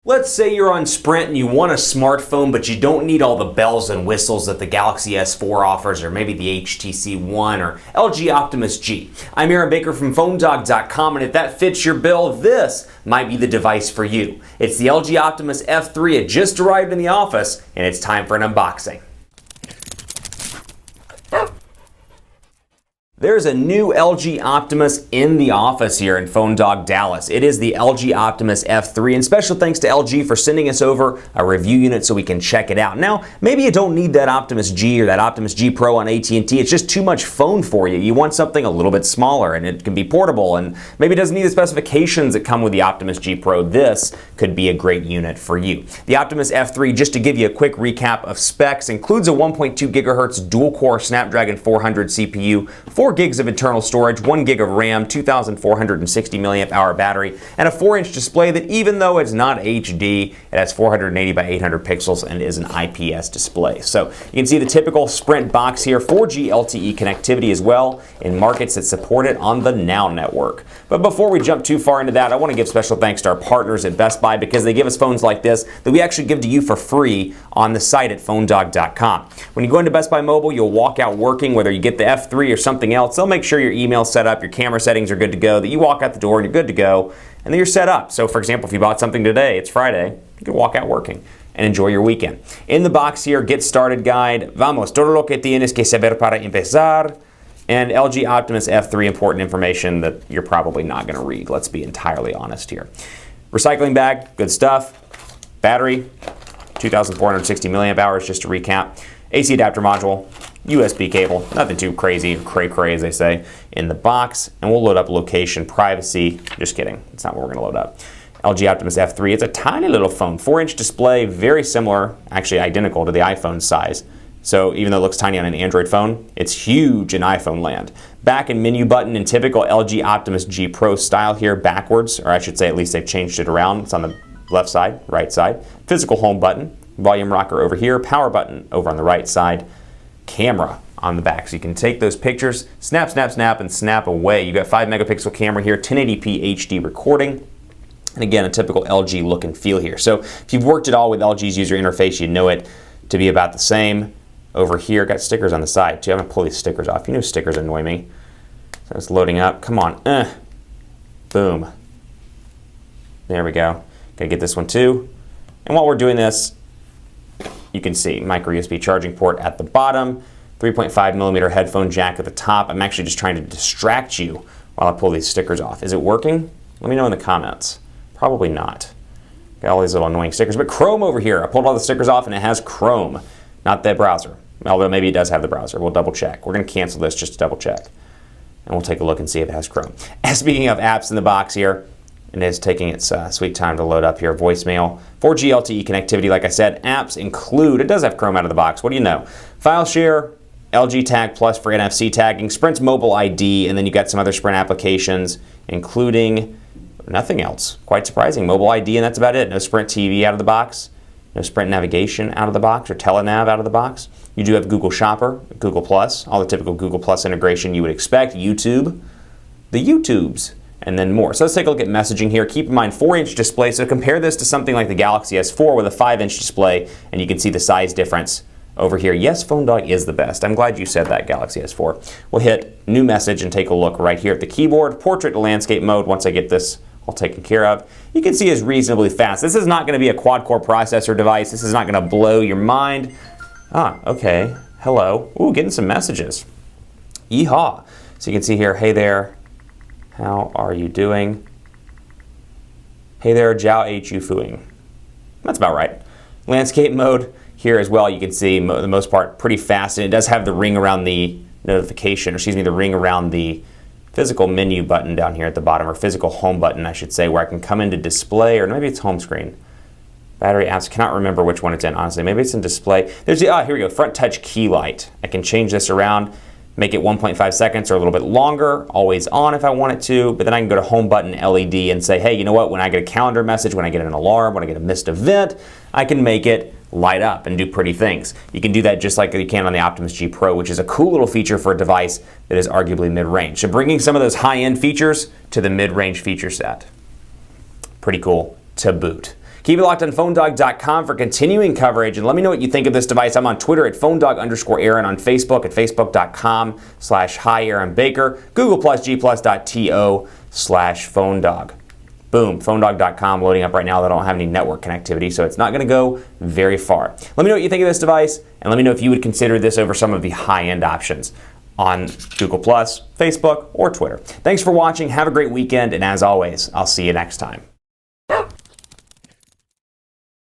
Let's say you're on Sprint and you want a smartphone, but you don't need all the bells and whistles that the Galaxy S4 offers, or maybe the HTC One or LG Optimus G. I'm Aaron Baker from PhoneDog.com, and if that fits your bill, this might be the device for you. It's the LG Optimus F3. It just arrived in the office, and it's time for an unboxing. There's a new LG Optimus in the office here in PhoneDog Dallas. It is the LG Optimus F3, and special thanks to LG for sending us over a review unit so we can check it out. Now, maybe you don't need that Optimus G or that Optimus G Pro on AT&T. It's just too much phone for you. You want something a little bit smaller, and it can be portable, and maybe it doesn't need the specifications that come with the Optimus G Pro. This could be a great unit for you. The Optimus F3, just to give you a quick recap of specs, includes a 1.2 gigahertz dual-core Snapdragon 400 CPU, 4 gigs of internal storage, 1 gig of RAM, 2,460 milliamp hour battery, and a 4-inch display that, even though it's not HD, it has 480 by 800 pixels and is an IPS display. So you can see the typical Sprint box here, 4G LTE connectivity as well in markets that support it on the Now network. But before we jump too far into that, I want to give special thanks to our partners at Best Buy, because they give us phones like this that we actually give to you for free on the site at PhoneDog.com. When you go into Best Buy Mobile, you'll walk out working, whether you get the F3 or something else. They'll make sure your email's set up, your camera settings are good to go, that you walk out the door and you're good to go, and then you're set up. So for example, if you bought something today, it's Friday, you can walk out working and enjoy your weekend. In the box here, Get Started Guide, vamos, todo lo que tienes que saber para empezar, and LG Optimus F3, important information that you're probably not going to read. Let's be entirely honest here. Recycling bag, good stuff. Battery, 2,460 milliamp hours, just to recap. AC adapter module, USB cable, nothing too crazy, cray-cray as they say, in the box. And we'll load up location, privacy. Just kidding, that's not what we're going to load up. LG Optimus F3, it's a tiny little phone, 4-inch display, very similar, actually identical to the iPhone size. So even though it looks tiny on an Android phone, it's huge in iPhone land. Back and menu button in typical LG Optimus G Pro style here, backwards, or I should say at least they've changed it around. It's on the left side, right side. Physical home button, volume rocker over here, power button over on the right side, camera on the back. So you can take those pictures, snap, snap, snap, and snap away. You've got 5 megapixel camera here, 1080p HD recording. And again, a typical LG look and feel here. So if you've worked at all with LG's user interface, you know it to be about the same. Over here, got stickers on the side too. I'm gonna pull these stickers off. You know stickers annoy me. So it's loading up. Come on. Boom. There we go. Gotta get this one too. And while we're doing this, you can see micro USB charging port at the bottom, 3.5 millimeter headphone jack at the top. I'm actually just trying to distract you while I pull these stickers off. Is it working? Let me know in the comments. Probably not. Got all these little annoying stickers, but Chrome over here. I pulled all the stickers off and it has Chrome, not the browser. Although maybe it does have the browser. We'll double check. We're gonna cancel this just to double check. And we'll take a look and see if it has Chrome. And speaking of apps in the box here, and it's taking its sweet time to load up here. Voicemail, 4G LTE connectivity, like I said. Apps include, it does have Chrome out of the box. What do you know? File share, LG Tag Plus for NFC tagging, Sprint's mobile ID, and then you got some other Sprint applications, including nothing else. Quite surprising. Mobile ID, and that's about it. No Sprint TV out of the box. No Sprint navigation out of the box, or telenav out of the box. You do have Google Shopper, Google Plus, all the typical Google Plus integration you would expect. YouTube, the YouTubes, and then more. So let's take a look at messaging here. Keep in mind, 4-inch display, so compare this to something like the Galaxy S4 with a 5-inch display, and you can see the size difference over here. Yes, PhoneDog is the best. I'm glad you said that, Galaxy S4. We'll hit new message and take a look right here at the keyboard. Portrait to landscape mode, once I get this all taken care of, you can see is reasonably fast. This is not going to be a quad-core processor device. This is not going to blow your mind. Okay. Hello. Ooh, getting some messages. Yeehaw. So you can see here, hey there, how are you doing? Hey there, Jiao H you fooing. That's about right. Landscape mode here as well, you can see the most part pretty fast, and it does have the ring around the notification, or excuse me, the ring around the physical menu button down here at the bottom, or physical home button, I should say, where I can come into display, or maybe it's home screen. Battery apps, cannot remember which one it's in, honestly. Maybe it's in display. There's the, here we go, front touch key light. I can change this around, make it 1.5 seconds or a little bit longer, always on if I want it to, but then I can go to home button LED and say, hey, you know what, when I get a calendar message, when I get an alarm, when I get a missed event, I can make it light up and do pretty things. You can do that just like you can on the Optimus G Pro, which is a cool little feature for a device that is arguably mid-range. So bringing some of those high-end features to the mid-range feature set. Pretty cool to boot. Keep it locked on PhoneDog.com for continuing coverage, and let me know what you think of this device. I'm on Twitter at PhoneDog_Aaron, on Facebook at Facebook.com/HiAaronBaker, Google+, G+.to/PhoneDog. Boom, PhoneDog.com loading up right now. They don't have any network connectivity, so it's not going to go very far. Let me know what you think of this device, and let me know if you would consider this over some of the high-end options on Google+, Facebook, or Twitter. Thanks for watching. Have a great weekend, and as always, I'll see you next time.